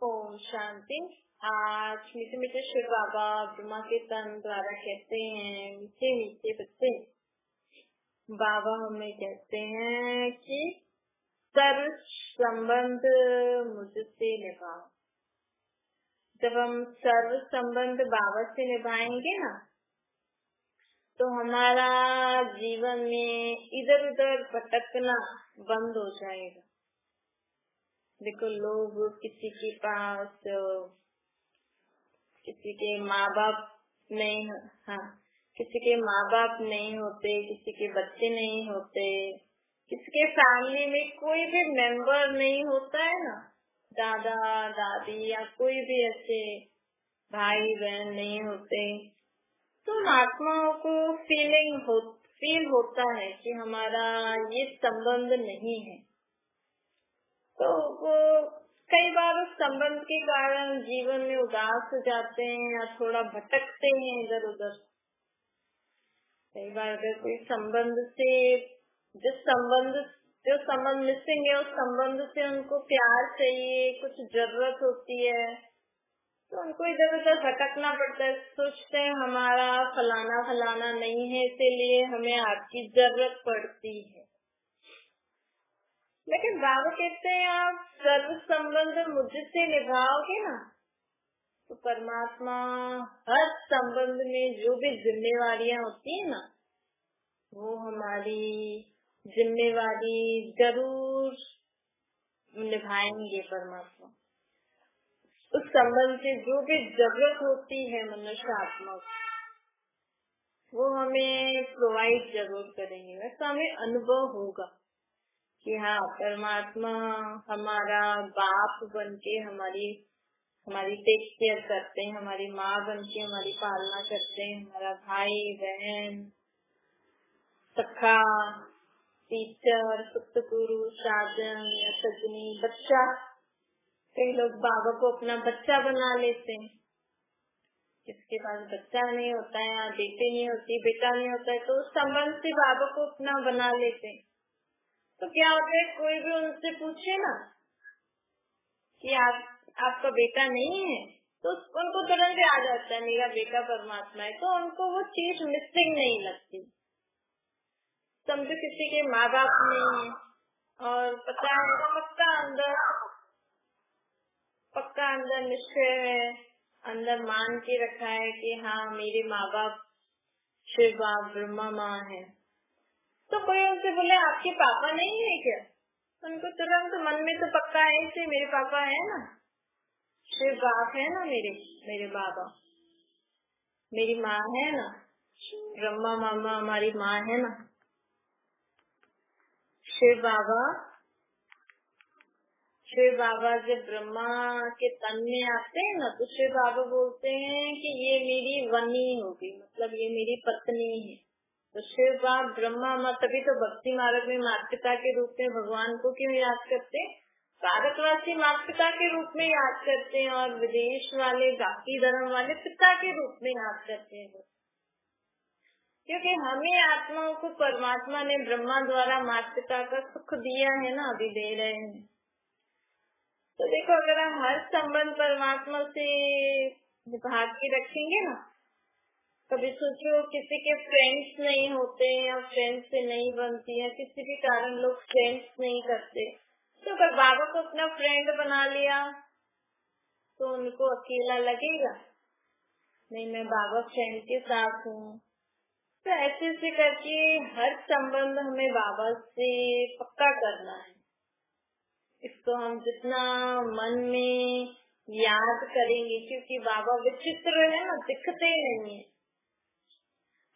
ओम शांति। आज मीठे मीठे शिव बाबा ब्रह्मा के तन द्वारा कहते हैं, मीठे मीठे बच्चे बाबा हमें कहते हैं कि सर्व संबंध मुझसे निभाओ। जब हम सर्व संबंध बाबा से निभाएंगे ना, तो हमारा जीवन में इधर उधर भटकना बंद हो जाएगा। देखो, लोग किसी के पास किसी के माँ बाप नहीं, हाँ, किसी के माँ बाप नहीं होते, किसी के बच्चे नहीं होते, किसी के फैमिली में कोई भी मेंबर नहीं होता है ना, दादा दादी या कोई भी ऐसे भाई बहन नहीं होते, तो आत्माओं को फील होता है कि हमारा ये संबंध नहीं है। तो वो कई बार उस संबंध के कारण जीवन में उदास हो जाते हैं या थोड़ा भटकते हैं इधर उधर। कई बार अगर कोई संबंध से जो संबंध मिसिंग है, उस संबंध से उनको प्यार चाहिए, कुछ जरूरत होती है, तो उनको इधर उधर भटकना पड़ता है। सोचते हैं हमारा फलाना फलाना नहीं है, इसीलिए हमें आपकी जरूरत पड़ती है। लेकिन बाबा कहते हैं आप सर्व संबंध मुझसे निभाओगे ना, तो परमात्मा हर संबंध में जो भी जिम्मेवारियां होती है ना, वो हमारी जिम्मेवारी जरूर निभाएंगे। परमात्मा उस संबंध से जो भी जरूरत होती है मनुष्य आत्मा को, वो हमें प्रोवाइड जरूर करेंगे। वैसा हमें अनुभव होगा कि हाँ, परमात्मा हमारा बाप बनके हमारी टेक केयर करते हैं, हमारी माँ बनके हमारी पालना करते हैं, हमारा भाई बहन, सखा, टीचर, सतगुरु, साजन या सजनी, बच्चा। कई लोग बाबा को अपना बच्चा बना लेते हैं। जिसके पास बच्चा नहीं होता है या बेटे नहीं होती, बेटा नहीं होता है, तो उस संबंध से बाबा को अपना बना लेते हैं। तो क्या होता है, कोई भी उनसे पूछे ना कि आपका बेटा नहीं है, तो उनको तुरंत आ जाता है मेरा बेटा परमात्मा है। तो उनको वो चीज मिसिंग नहीं लगती। समझो किसी के माँ बाप नहीं है और पता है पक्का अंदर निश्चय है, अंदर मान के रखा है कि हाँ, मेरे माँ बाप शिव बाप ब्रह्मा माँ है। तो कोई उनसे बोले आपके पापा नहीं है क्या, उनको तुरंत मन में तो पक्का है कि मेरे पापा है ना, शिव बाप है ना, मेरे बाबा, मेरी माँ है ना, ब्रह्मा मामा हमारी माँ है ना। शिव बाबा जब ब्रह्मा के तन में आते हैं ना, तो शिव बाबा बोलते हैं कि ये मेरी वनी होगी, मतलब ये मेरी पत्नी है। तो शिव बाप ब्रह्मा माँ, तभी तो भक्ति मार्ग में माता पिता के रूप में भगवान को क्यों याद करते हैं? भारतवासी माता पिता के रूप में याद करते हैं और विदेश वाले बाकी धर्म वाले पिता के रूप में याद करते हैं। क्योंकि हमें आत्माओं को परमात्मा ने ब्रह्मा द्वारा माता पिता का सुख दिया है ना, अभी दे रहे हैं। तो देखो, अगर हम हर संबंध परमात्मा से निभा के रखेंगे ना, कभी सोचो किसी के फ्रेंड्स नहीं होते या फ्रेंड्स से नहीं बनती है, किसी भी कारण लोग फ्रेंड्स नहीं करते, तो अगर बाबा को अपना फ्रेंड बना लिया तो उनको अकेला लगेगा? नहीं, मैं बाबा फ्रेंड के साथ हूँ। तो ऐसे करके हर संबंध हमें बाबा से पक्का करना है। इसको हम जितना मन में याद करेंगे, क्योंकि बाबा विचित्र है ना, दिखते नहीं है,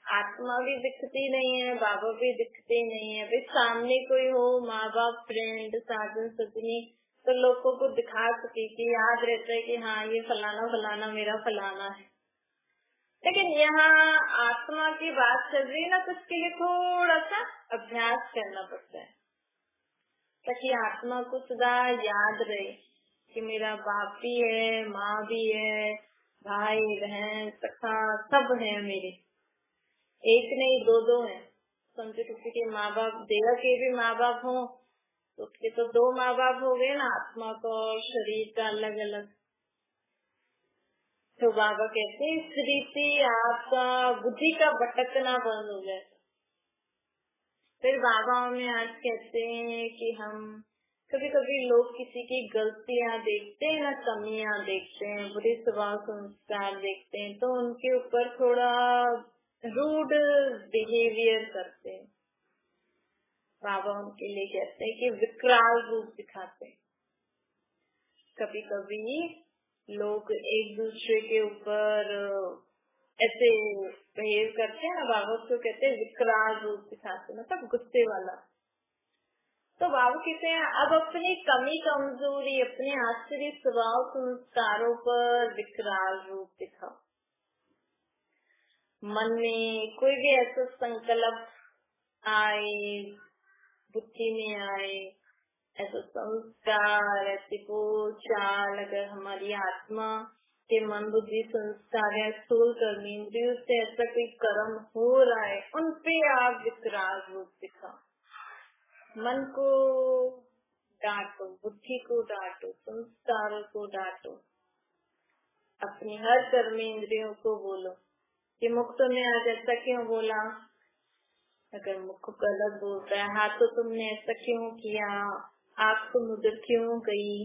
आत्मा भी दिखती नहीं है, बाबा भी दिखते नहीं है। भाई सामने कोई हो, माँ बाप, फ्रेंड, साजन सजनी, तो लोगों को दिखा सके कि याद रहता है कि हाँ, ये फलाना फलाना मेरा फलाना है। लेकिन यहाँ आत्मा की बात चल रही है ना, तो उसके लिए थोड़ा सा अभ्यास करना पड़ता है, ताकि आत्मा को सदा याद रहे कि मेरा बाप भी है, माँ भी है, भाई बहन सखा सब है मेरे, एक नहीं दो है। समझो किसी के माँ बाप, देवा के भी माँ बाप हो तो उसके तो दो माँ बाप हो गए ना, आत्मा का और शरीर का अलग अलग। तो बाबा कहते हैं इस रीति आपका बुद्धि का भटकना बंद हो जाए। फिर बाबा हमें आज कहते हैं कि हम कभी कभी लोग किसी की गलतियां देखते हैं ना, कमियां देखते हैं, बुरे स्वभाव संस्कार देखते हैं, तो उनके ऊपर थोड़ा रूड बिहेवियर करते हैं। बाबा उनके लिए कहते हैं कि विकराल रूप दिखाते हैं। कभी कभी लोग एक दूसरे के ऊपर ऐसे बिहेव करते हैं ना, बाबा उसको कहते हैं विकराल रूप दिखाते, मतलब गुस्से वाला। तो बाबा कहते हैं अब अपनी कमी कमजोरी, अपने आश्चर्य स्वभाव संस्कारों पर विकराल रूप दिखाओ। मन में कोई भी ऐसा संकल्प आए, बुद्धि में आए, ऐसा संस्कार, ऐसी बोल चाल, अगर हमारी आत्मा के मन बुद्धि संस्कार है, स्थूल कर्म इंद्रियों से ऐसा कोई कर्म हो रहा है, उन पे आप विकराल रूप दिखाओ। मन को डांटो, बुद्धि को डांटो, संस्कारों को डांटो, अपनी हर कर्म इंद्रियों को बोलो कि मुख तुमने आज ऐसा क्यों बोला। अगर मुख गलत बोलता है, हाथ तो तुमने ऐसा क्यों किया, आँख तुम उधर क्यों गई।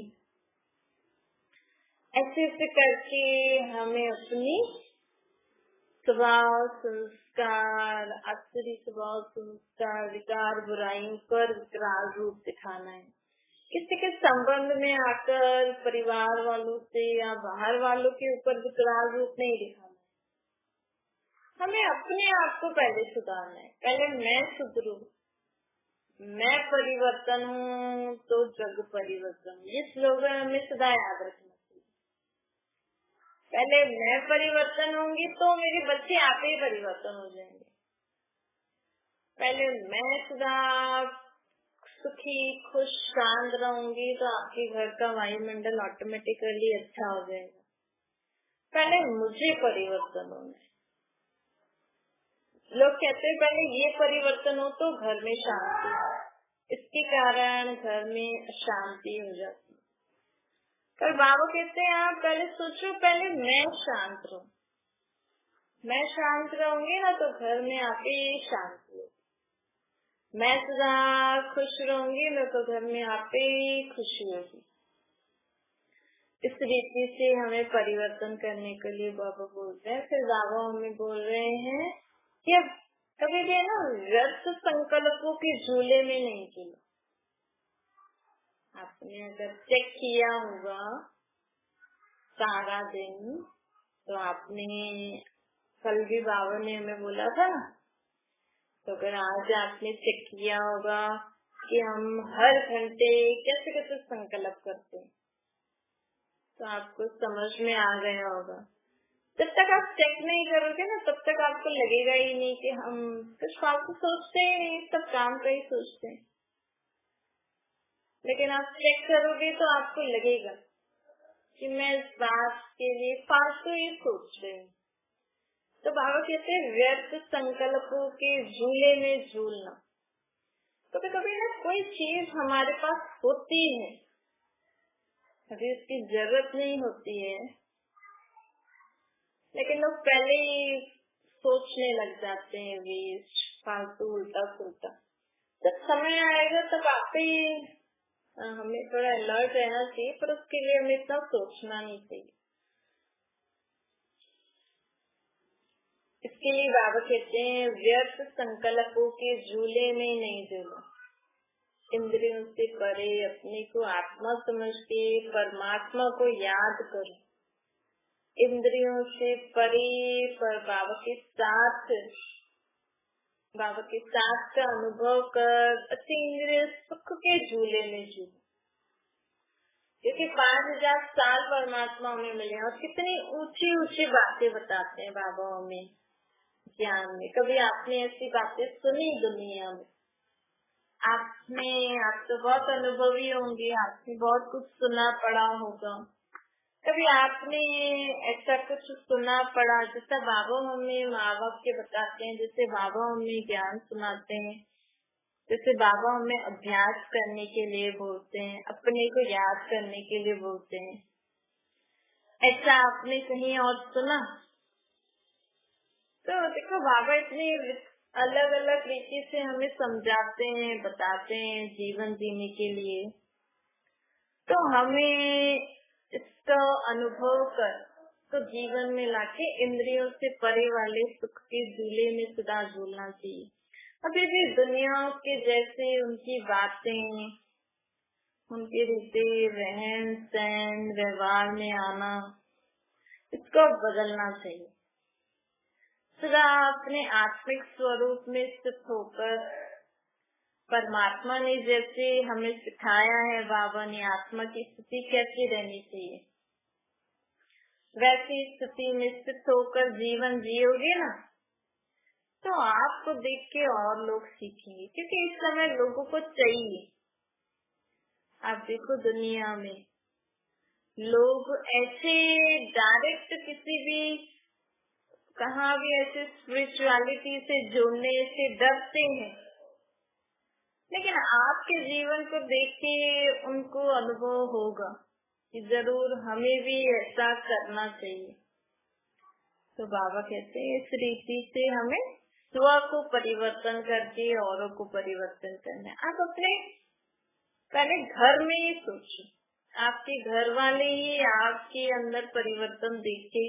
ऐसे ऐसे करके हमें अपनी स्वभाव संस्कार, आसुरी स्वभाव संस्कार, विकार बुराइयों पर विकराल रूप दिखाना है। किसी के संबंध में आकर परिवार वालों से या बाहर वालों के ऊपर विकराल रूप नहीं दिखाना है। हमें अपने आप को पहले सुधारना है। पहले मैं सुधरूं, मैं परिवर्तन हूँ तो जग परिवर्तन। ये स्लोगन हमें सदा याद रखना। पहले मैं परिवर्तन होंगी तो मेरे बच्चे आप ही परिवर्तन हो जाएंगे। पहले मैं सदा सुखी खुश शांत रहूंगी तो आपके घर का वायुमंडल ऑटोमेटिकली अच्छा हो जाएगा। पहले मुझे परिवर्तन होना है। लोग कहते हैं पहले ये परिवर्तन हो तो घर में शांति हो, इसके कारण घर में अशांति हो जाती। पर बाबा कहते हैं आप पहले सोचो, पहले मैं शांत रहूं। मैं शांत रहूंगी ना तो घर में आप ही शांति हो। मैं सदा खुश रहूंगी ना तो घर में आप ही खुशी होगी। इस रीति से हमें परिवर्तन करने के लिए बाबा बोलते हैं। फिर बाबा हमें बोल रहे हैं कि कभी भी ना व्यर्थ संकल्पों के झूले में नहीं झूलो। आपने अगर चेक किया होगा सारा दिन, तो आपने कल भी बाबा ने हमें बोला था ना, तो अगर आज आपने चेक किया होगा कि हम हर घंटे कैसे कैसे संकल्प करते हैं, तो आपको समझ में आ गया होगा। जब तक आप चेक नहीं करोगे ना, तब तक आपको लगेगा ही नहीं कि हम कुछ फालतू सोचते ही नहीं, सब काम का ही सोचते हैं। लेकिन आप चेक करोगे तो आपको लगेगा कि मैं इस बात के लिए फालतू ही सोच रही हूँ। तो बाबा कहते हैं व्यर्थ संकल्पों के झूले में झूलना। कभी कभी ना कोई चीज हमारे पास होती है, अभी उसकी जरूरत नहीं होती है, लेकिन लोग पहले ही सोचने लग जाते हैं वेस्ट, फालतू, उल्टा सुल्टा। जब समय आएगा तब आप ही हमें थोड़ा अलर्ट रहना चाहिए, पर उसके लिए हमें इतना सोचना नहीं चाहिए। इसके लिए बाबा कहते हैं व्यर्थ संकल्पों के झूले में नहीं झूलो। इंद्रियों से परे अपने को आत्मा समझ के परमात्मा को याद करो। इंद्रियों से परे पर बाबा के साथ का अनुभव कर अति इंद्रिय सुख के झूले में झूलो। क्योंकि 5000 साल परमात्मा हमें मिले और कितनी ऊंची ऊंची बातें बताते हैं बाबा हमें ज्ञान में। कभी आपने ऐसी बातें सुनी दुनिया में? आप तो बहुत अनुभवी होंगे, आपने बहुत कुछ सुना पढ़ा होगा। कभी आपने ऐसा कुछ सुना पढ़ा जैसा बाबा हमें माँ बाप के बताते हैं, जैसे बाबा हमें ज्ञान सुनाते हैं, जैसे बाबा हमें अभ्यास करने के लिए बोलते हैं, अपने को याद करने के लिए बोलते हैं। ऐसा आपने कहीं और सुना? तो देखो बाबा इतनी अलग अलग रीति से हमें समझाते हैं, बताते हैं जीवन जीने के लिए। तो हमें इसका अनुभव कर तो जीवन में लाके इंद्रियों से परे वाले सुख के झूले में सदा झूलना चाहिए। अभी भी दुनिया के जैसे उनकी बातें, उनके रीति रहन सहन व्यवहार में आना, इसको बदलना चाहिए। सदा अपने आत्मिक स्वरूप में स्थित होकर परमात्मा ने जैसे हमें सिखाया है, बाबा ने आत्मा की स्थिति कैसी रहनी चाहिए, वैसी स्थिति में स्थित होकर जीवन जियोगे ना, तो आपको देख के और लोग सीखेंगे। क्योंकि इस समय लोगों को चाहिए। आप देखो दुनिया में लोग ऐसे डायरेक्ट किसी भी कहाँ भी ऐसे स्पिरिचुअलिटी से जुड़ने से डरते हैं, लेकिन आपके जीवन को देख के उनको अनुभव होगा कि जरूर हमें भी ऐसा करना चाहिए। तो बाबा कहते हैं इस रीति से हमें स्व को परिवर्तन करके औरों को परिवर्तन करना है। आप अपने पहले घर में ही सोचिए, आपके घर वाले ही आपके अंदर परिवर्तन देख के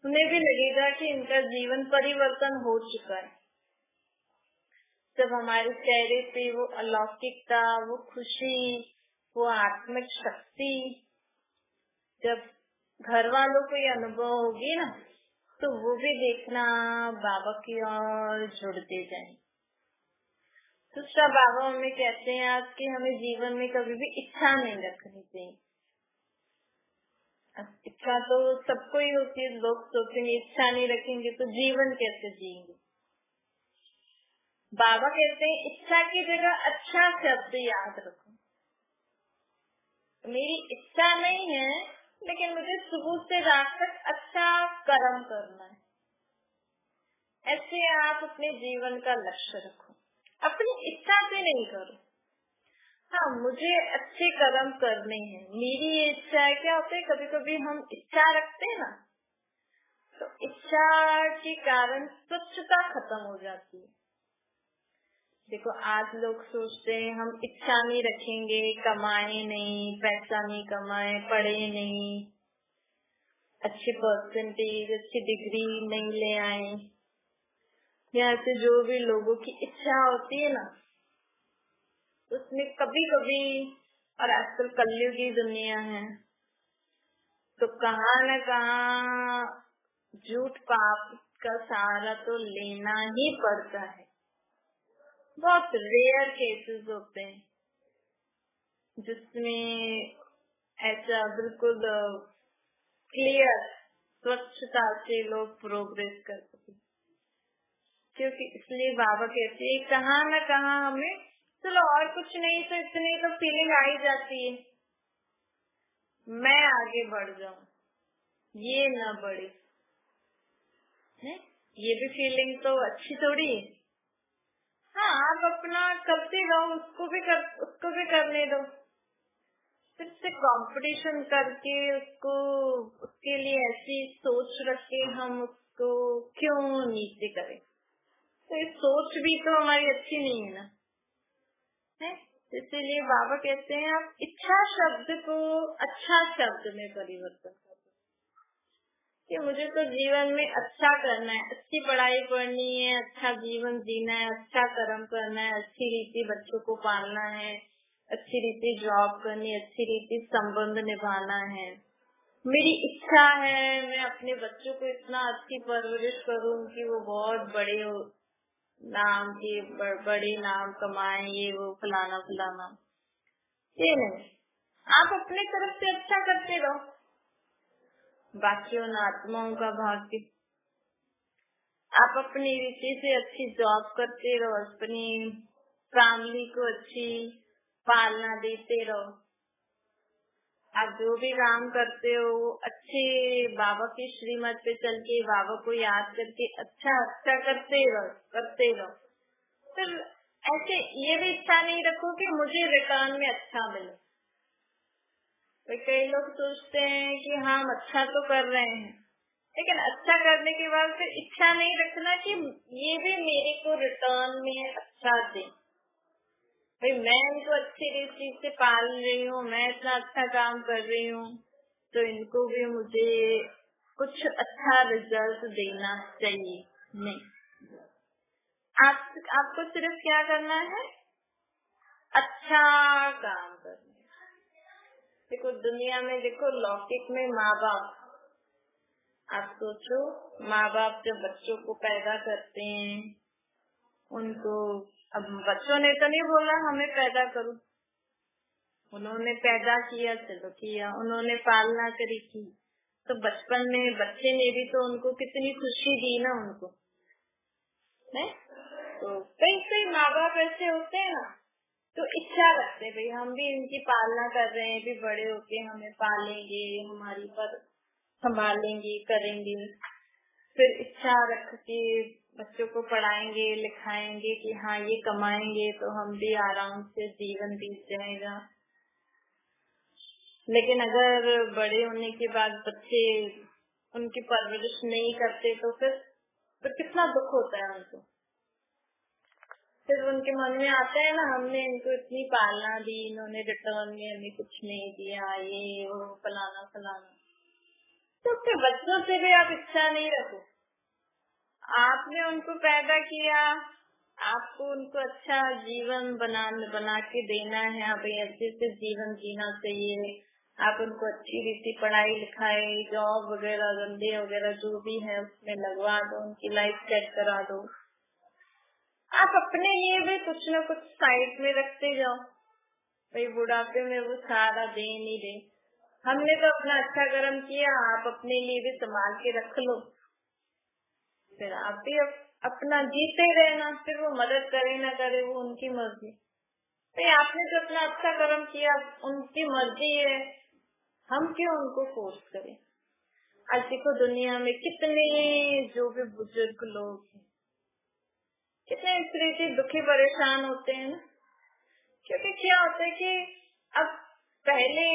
उन्हें भी लगेगा कि इनका जीवन परिवर्तन हो चुका है। जब हमारे चेहरे पे वो अलौकिकता, वो खुशी, वो आत्मिक शक्ति जब घर वालों को ये अनुभव होगी ना, तो वो भी देखना बाबा की ओर जुड़ते जाए। दूसरा बाबा हमें कहते हैं आज कि हमें जीवन में कभी भी इच्छा नहीं रखनी चाहिए। इच्छा तो सबको ही होती है, लोग सोचेंगे इच्छा नहीं रखेंगे तो जीवन कैसे जिएंगे। बाबा कहते हैं इच्छा की जगह अच्छा शब्द याद रखो। मेरी इच्छा नहीं है, लेकिन मुझे सुबह से रात तक अच्छा कर्म करना है। ऐसे आप अपने जीवन का लक्ष्य रखो, अपनी इच्छा से नहीं करो। हाँ, मुझे अच्छे कर्म करने हैं, मेरी ये इच्छा है। क्या होता है कभी कभी हम इच्छा रखते हैं ना, तो इच्छा के कारण स्वच्छता खत्म हो जाती है। देखो आज लोग सोचते हैं हम इच्छा नहीं रखेंगे, कमाए नहीं, पैसा नहीं कमाए, पढ़े नहीं, अच्छे परसेंटेज, अच्छी डिग्री नहीं ले आए। यहाँ से जो भी लोगों की इच्छा होती है ना, उसमें कभी कभी, और आजकल कलयुगी दुनिया है, तो कहाँ न कहाँ झूठ पाप का सहारा तो लेना ही पड़ता है। बहुत रेयर केसेस होते हैं जिसमें ऐसा बिल्कुल क्लियर स्वच्छता से लोग प्रोग्रेस कर सके। क्योंकि इसलिए बाबा कहते हैं कहाँ न कहाँ हमें चलो और कुछ नहीं तो इतनी तो फीलिंग आ ही जाती है, मैं आगे बढ़ जाऊं, ये न बढ़े है, ये भी फीलिंग तो अच्छी थोड़ी है। हाँ, आप अपना करते रहो, उसको भी करने दो। फिर से कंपटीशन करके उसके लिए ऐसी सोच रख के हम उसको क्यों नीचे करें। तो ये सोच भी तो हमारी अच्छी नहीं है ना, है। इसीलिए बाबा कहते हैं आप इच्छा शब्द को अच्छा शब्द में परिवर्तन करो कि मुझे तो जीवन में अच्छा करना है, अच्छी पढ़ाई पढ़नी है, अच्छा जीवन जीना है, अच्छा कर्म करना है, अच्छी रीति बच्चों को पालना है, अच्छी रीति जॉब करनी, अच्छी रीति संबंध निभाना है। मेरी इच्छा है मैं अपने बच्चों को इतना अच्छी परवरिश करूं कि वो बहुत बड़े नाम के बड़े नाम कमाए, ये वो फलाना फलाना। ये नहीं, आप अपने तरफ से अच्छा करते रहो, बाकी उन आत्माओं का भाग्य। आप अपनी रीति से अच्छी जॉब करते रहो, अपनी फैमिली को अच्छी पालना देते रहो। आप जो भी काम करते हो अच्छे बाबा की श्रीमत पे चल के बाबा को याद करके अच्छा अच्छा करते रहो। फिर ऐसे ये भी इच्छा नहीं रखो कि मुझे रिटर्न में अच्छा मिले। तो कई लोग सोचते हैं कि हम अच्छा तो कर रहे हैं, लेकिन अच्छा करने के बाद फिर इच्छा नहीं रखना कि ये भी मेरे को रिटर्न में अच्छा दे। भाई मैं इनको अच्छी चीज से पाल रही हूँ, मैं इतना अच्छा काम कर रही हूँ, तो इनको भी मुझे कुछ अच्छा रिजल्ट देना चाहिए। नहीं, आपको सिर्फ क्या करना है, अच्छा काम करना। देखो दुनिया में, देखो लौकिक में माँ बाप, आप सोचो माँ बाप जब बच्चों को पैदा करते हैं, उनको, अब बच्चों ने तो नहीं बोला हमें पैदा करो, उन्होंने पैदा किया, चलो किया, उन्होंने पालना करी की, तो बचपन में बच्चे ने भी तो उनको कितनी खुशी दी ना उनको, है? तो कई माँ बाप ऐसे होते हैं ना, तो इच्छा रखते भाई हम भी इनकी पालना कर रहे हैं, भी बड़े होके हमें पालेंगे, हमारी पर संभालेंगे, करेंगे। फिर इच्छा रख के बच्चों को पढ़ाएंगे लिखाएंगे कि हाँ ये कमाएंगे तो हम भी आराम से जीवन बीत जाएगा। लेकिन अगर बड़े होने के बाद बच्चे उनकी परवरिश नहीं करते तो फिर कितना दुख होता है उनको। फिर उनके मन में आता है ना, हमने इनको इतनी पालना दी, इन्होंने रिटर्न में हमें कुछ नहीं दिया, ये वो फलाना फलाना। तो उसके बच्चों से भी आप इच्छा नहीं रखो। आपने उनको पैदा किया, आपको उनको अच्छा जीवन बना के देना है, आप अच्छे से जीवन जीना चाहिए। आप उनको अच्छी रीति पढ़ाई लिखाई, जॉब वगैरह, धंधे वगैरह जो भी है उसमें लगवा दो, उनकी लाइफ सेट करा दो। आप अपने लिए भी कुछ न कुछ साइड में रखते जाओ, भाई बुढ़ापे में वो सारा दे नहीं दे। हमने तो अपना अच्छा कर्म किया, आप अपने लिए भी संभाल के रख लो, फिर आप भी अपना जीते रहना। फिर वो मदद करे ना करे वो उनकी मर्जी। तो आपने जो अपना अच्छा कर्म किया उनकी मर्जी है, हम क्यों उनको फोर्स करें। आज देखो दुनिया में कितने जो भी बुजुर्ग लोग हैं, कितने इस तरह से दुखी परेशान होते हैं ना, क्योंकि क्या होता है कि अब पहले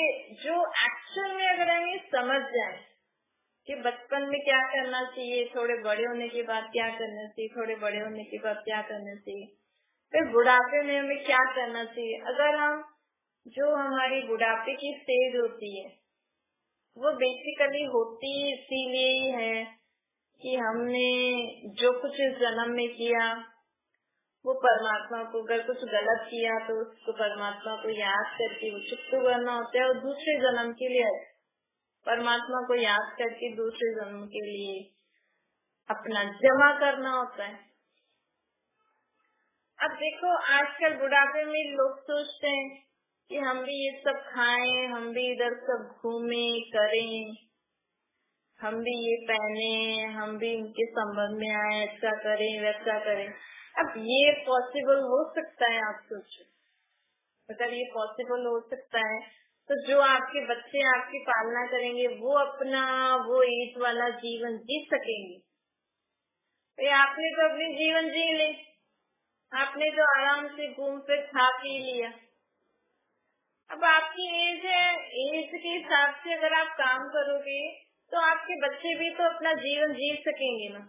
जो एक्चुअल में अगर हम ये समझ जाए कि बचपन में क्या करना चाहिए, थोड़े बड़े होने के बाद क्या करना चाहिए, थोड़े बड़े होने के बाद क्या करना चाहिए, फिर बुढ़ापे में हमें क्या करना चाहिए। अगर हम, जो हमारी बुढ़ापे की स्टेज होती है वो बेसिकली होती इसीलिए ही है कि हमने जो कुछ इस जन्म में किया वो परमात्मा को, अगर कुछ गलत किया तो उसको परमात्मा को याद करके उचित करना होता है, और दूसरे जन्म के लिए परमात्मा को याद करके दूसरे जन्म के लिए अपना जमा करना होता है। अब देखो आजकल बुढ़ापे में लोग सोचते हैं कि हम भी ये सब खाएं, हम भी इधर सब घूमे करें, हम भी ये पहने, हम भी इनके संबंध में आए, ऐसा करें वैसा करें। अब ये पॉसिबल हो सकता है? आप सोचो, अगर ये पॉसिबल हो सकता है तो जो आपके बच्चे आपकी पालना करेंगे वो अपना वो एज वाला जीवन जी सकेंगे? तो आपने तो अपनी जीवन जी ले, आपने तो आराम से घूम फिर खा पी लिया। अब आपकी एज है, एज के हिसाब से अगर आप काम करोगे तो आपके बच्चे भी तो अपना जीवन जी सकेंगे ना।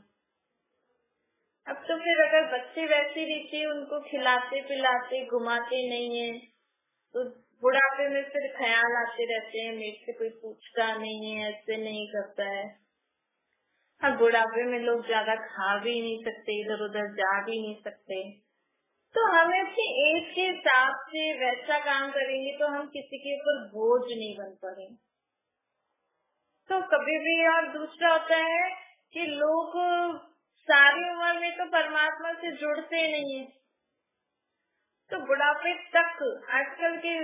अब तो फिर अगर बच्चे वैसी रीति उनको खिलाते पिलाते घुमाते नहीं है तो बुढ़ापे में फिर ख्याल आते रहते हैं, मेरे से कोई पूछता नहीं है, ऐसे नहीं करता है। अब बुढ़ापे में लोग ज्यादा खा भी नहीं सकते, इधर उधर जा भी नहीं सकते, तो हमें अपनी एज के हिसाब से वैसा काम करेंगे तो हम किसी के ऊपर बोझ नहीं बन पाएंगे। तो कभी भी, और दूसरा होता है कि लोग सारी उम्र में तो परमात्मा से जुड़ते नहीं है, तो बुढ़ापे तक, आजकल के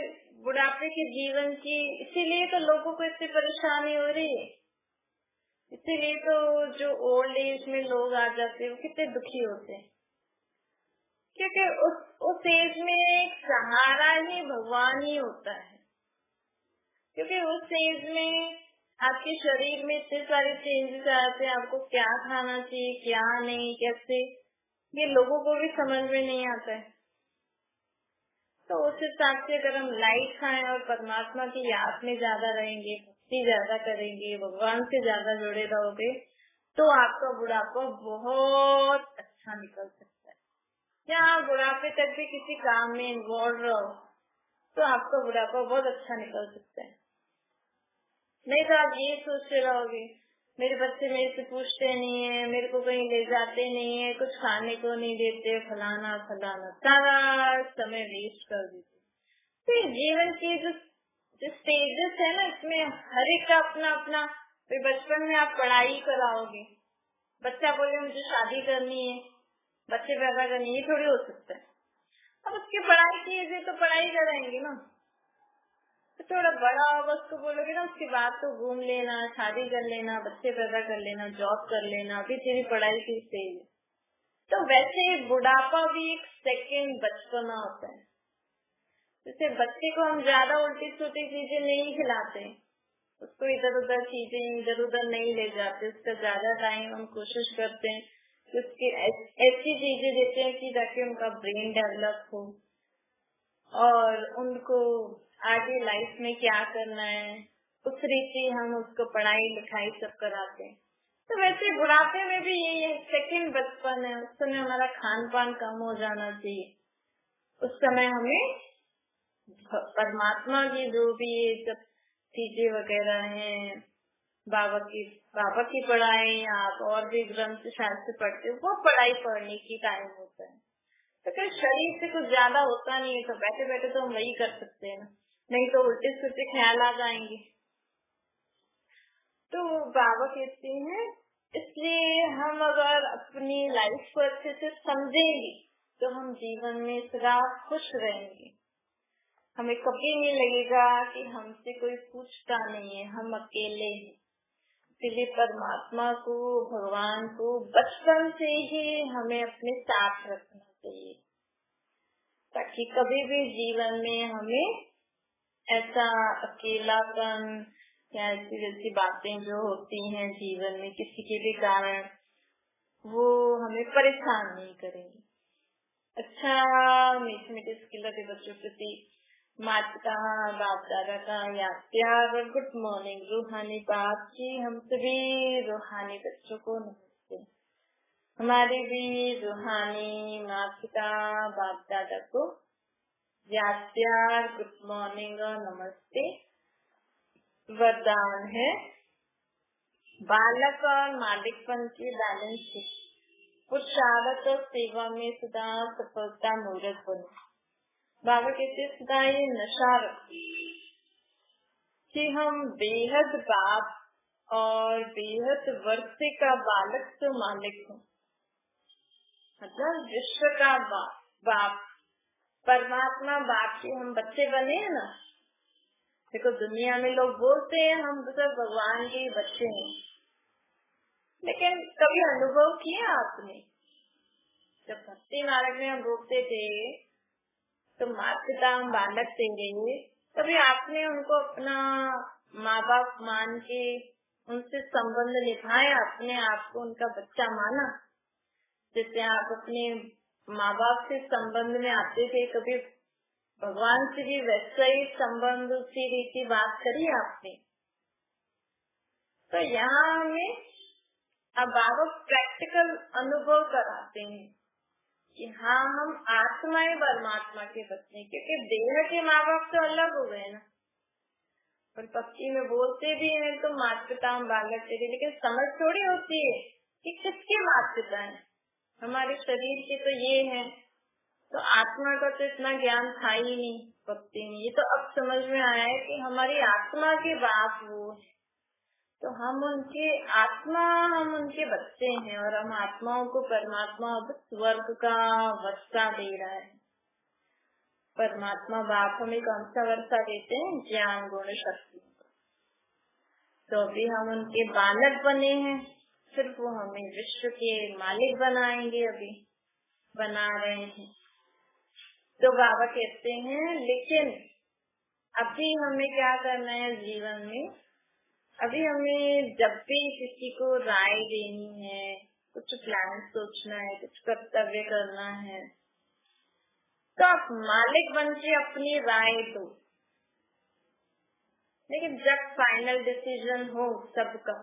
बुढ़ापे के जीवन की, इसीलिए तो लोगों को इतनी परेशानी हो रही है। इसीलिए तो जो ओल्ड एज में लोग आ जाते हैं वो कितने दुखी होते हैं, क्योंकि उस एज में एक सहारा ही भगवान ही होता है। क्योंकि उस एज में आपके शरीर में इतने सारे चेंजेस आते हैं, आपको क्या खाना चाहिए क्या नहीं, कैसे, ये लोगों को भी समझ में नहीं आता है। तो उस हिसाब से अगर हम लाइट खाएं और परमात्मा की याद में ज्यादा रहेंगे, भक्ति ज्यादा करेंगे, भगवान से ज्यादा जुड़े रहोगे, तो आपका बुढ़ापा बहुत अच्छा निकल सकता है। या आप बुढ़ापे तक भी किसी काम में इन्वॉल्व रहो तो आपका बुढ़ापा बहुत अच्छा निकल सकता है। नहीं तो आप ये सोचते रहोगे मेरे बच्चे मेरे से पूछते नहीं है, मेरे को कहीं ले जाते नहीं है, कुछ खाने को नहीं देते, फलाना फलाना, सारा समय वेस्ट कर देते। तो जीवन की जो स्टेजेस है ना, इसमें हर एक का अपना अपना। फिर बचपन में आप पढ़ाई कराओगे, बच्चा बोले मुझे शादी करनी है, बच्चे पैदा करनी, ये थोड़ी हो सकता है। अब उसकी पढ़ाई की है तो पढ़ाई कराएंगे ना। तो थोड़ा बड़ा होगा उसको बोलोगे ना, उसके बाद तो घूम लेना, शादी कर लेना, बच्चे पैदा कर लेना, जॉब कर लेना, अभी तेरी पढ़ाई की स्टेज है। तो वैसे बुढ़ापा भी एक सेकंड बचपना होता है। जैसे बच्चे को हम ज्यादा उल्टी सुल्टी चीजें नहीं खिलाते, उसको इधर उधर चीजें इधर उधर नहीं ले जाते, उसका ज्यादा टाइम हम कोशिश करते हैं कि उसकी ऐसी चीजें देते हैं कि ताकि उनका ब्रेन डेवलप हो और उनको आगे लाइफ में क्या करना है उस रीति हम उसको पढ़ाई लिखाई सब कराते हैं। तो वैसे बुढ़ापे में भी ये सेकंड बचपन है, उस समय हमारा खान पान कम हो जाना चाहिए। उस समय हमें परमात्मा की जो भी ये सब चीजें वगैरह हैं, बाबा की पढ़ाई, आप और भी ग्रंथ शास्त्र पढ़ते हो, वो पढ़ाई पढ़ने की टाइम होता है। तो फिर शरीर से कुछ ज्यादा होता नहीं है, तो बैठे बैठे तो हम वही कर सकते हैं ना, नहीं तो उल्टे सुल्टे ख्याल आ जाएंगे। तो बाबा कहते हैं इसलिए हम अगर अपनी लाइफ को अच्छे से समझेंगे तो हम जीवन में सदा खुश रहेंगे। हमें कभी नहीं लगेगा कि हमसे कोई पूछता नहीं है, हम अकेले हैं। इसलिए परमात्मा को, भगवान को बचपन से ही हमें अपने साथ रखना चाहिए, ताकि कभी भी जीवन में हमें ऐसा अकेलापन या ऐसी जैसी बातें जो होती हैं जीवन में किसी के भी कारण, वो हमें परेशान नहीं करेंगे। अच्छा, मीठे मीठे स्किल के बच्चों प्रति माता बाप दादा का याद प्यार और गुड मॉर्निंग रूहानी बाप की हम सभी रूहानी बच्चों को नमस्ते। हमारे भी रूहानी माता बाप दादा को याद प्यार गुड मॉर्निंग और नमस्ते। वरदान है बालक और मालिकपन की बैलेंस, पुरुषार्थ और सेवा में सदा सफलता मूर्त बनो। बाबा कहते सदा ये नशा रखो कि हम बेहद बाप और बेहद वर्षे का बालक तो मालिक हो, मतलब विश्व का बाप परमात्मा बाप के हम बच्चे बने हैं ना। देखो दुनिया में लोग बोलते हैं हम सब भगवान के बच्चे हैं, लेकिन कभी अनुभव किया आपने? जब भक्ति मार्ग में हम बोलते थे तो माता पिता हम बालक थे, कभी आपने उनको अपना माँ बाप मान के उनसे संबंध निभाया, अपने आप को उनका बच्चा माना? जैसे आप अपने माँ बाप से संबंध में आते थे, कभी भगवान से भी वैसा ही संबंध उसी रीति बात करी आपने? तो यहाँ हमें अब बाबा प्रैक्टिकल अनुभव कराते हैं कि हाँ हम आत्माएं परमात्मा के बच्चे, क्योंकि देह के माँ बाप तो अलग हो गए ना। पर भक्ति में बोलते भी हैं तो माता पिता हम बालक तेरे, लेकिन समझ थोड़ी होती है कि किसके माता पिता है। हमारे शरीर के तो ये है, तो आत्मा का तो इतना ज्ञान था ही नहीं भक्ति में। ये तो अब समझ में आया है कि हमारी आत्मा के बाप वो है, तो हम उनके आत्मा, हम उनके बच्चे हैं और हम आत्माओं को परमात्मा अब स्वर्ग का वर्षा दे रहा है। परमात्मा बाप हमें कौन सा वर्षा देते हैं? ज्ञान गुण शक्ति। तो अभी हम उनके बालक बने हैं, फिर वो हमें विश्व के मालिक बनाएंगे, अभी बना रहे हैं। तो बाबा कहते हैं लेकिन अभी हमें क्या करना है जीवन में? अभी हमें जब भी किसी को राय देनी है, कुछ प्लान सोचना है, कुछ कर्तव्य करना है, तो आप मालिक बन के अपनी राय दो, लेकिन जब फाइनल डिसीजन हो सबका,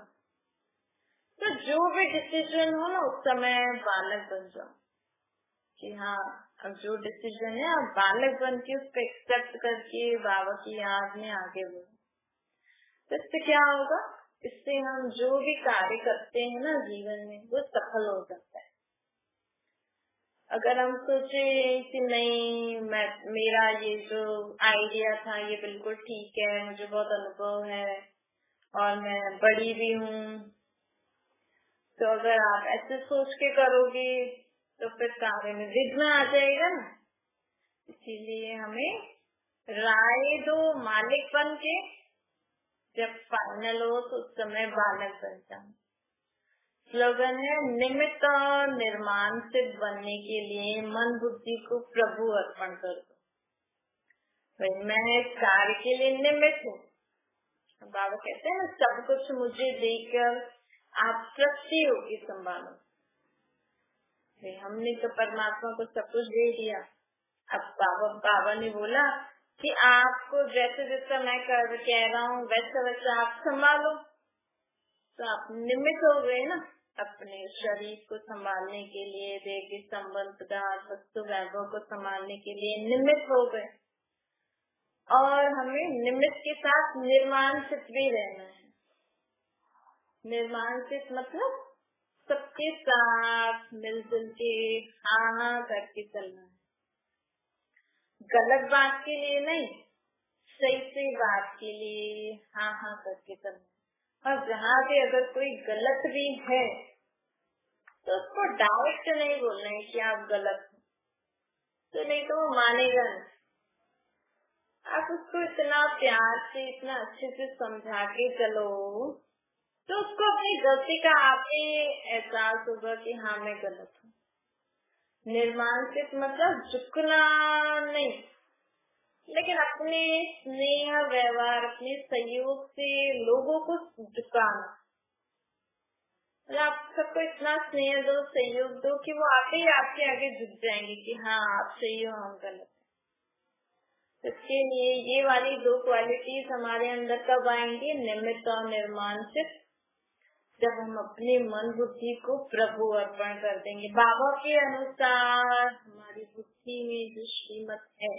तो जो भी डिसीजन हो ना उस समय बालक बन जाओ कि हाँ अब जो डिसीजन है आप बालक बन के उसको एक्सेप्ट करके बाबा की याद में आगे बढ़ो। तो इससे क्या होगा, इससे हम जो भी कार्य करते हैं ना जीवन में वो सफल हो सकता है। अगर हम सोचे कि नहीं मेरा ये जो आइडिया था ये बिल्कुल ठीक है, मुझे बहुत अनुभव है और मैं बड़ी भी हूँ, तो अगर आप ऐसे सोच के करोगे तो फिर कार्य में विघ्न आ जाएगा ना। इसीलिए हमें राय दो मालिक बन के, जब फाइनल हो तो उस समय बालक बन जाओ। स्लोगन है निमित्त और निर्माण सिद्ध बनने के लिए मन बुद्धि को प्रभु अर्पण कर दो। भाई मैं इस कार्य के लिए निमित्त हूँ। बाबा कहते हैं ना सब कुछ मुझे देकर आप सृष्टि होगी संभालो। हमने तो परमात्मा को सब कुछ दे दिया। अब बाबा ने बोला कि आपको जैसे जैसा मैं कह रहा हूँ वैसा वैसा आप संभालो। तो आप निमित्त हो गए ना अपने शरीर को संभालने के लिए, देह संबंध पदार्थ वस्तु वैभव को संभालने के लिए निमित्त हो गए। और हमें निमित्त के साथ निर्माण चित्त भी रहना है। निर्माण चित्त मतलब सबके साथ मिलजुल के हाँ हाँ करके चलना है। गलत बात के लिए नहीं, सही सही बात के लिए हाँ हाँ करके चलना। और जहाँ पे अगर कोई गलत भी है तो उसको डायरेक्ट नहीं बोलना है कि आप गलत हो, तो नहीं तो वो मानेगा नहीं। आप उसको इतना प्यार से इतना अच्छे से समझा के चलो तो उसको अपनी गलती का आप ही एहसास होगा कि हाँ मैं गलत हूँ। निर्माण से मतलब झुकना नहीं, लेकिन अपने स्नेह व्यवहार अपने सहयोग से लोगों को झुकाना। आप सबको इतना स्नेह दो सहयोग दो कि वो आते ही आपके आगे झुक जाएंगे कि हाँ आप सही हो हम गलत है। इसके लिए ये वाली दो क्वालिटीज हमारे अंदर कब आएंगी, निमित्त और निर्माण से, जब हम अपने मन बुद्धि को प्रभु अर्पण कर देंगे। बाबा के अनुसार हमारी बुद्धि में जो श्रीमत है,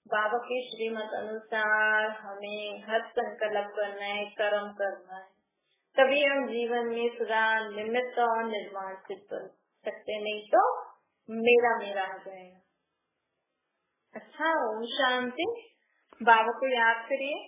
बाबा के श्रीमत अनुसार हमें हर संकल्प करना है, कर्म करना है, तभी हम जीवन में सदा निमित्त और निर्माण सिद्ध बन सकते। नहीं तो मेरा मेरा हो जाएगा। अच्छा, ओम शांति। बाबा को याद करिए।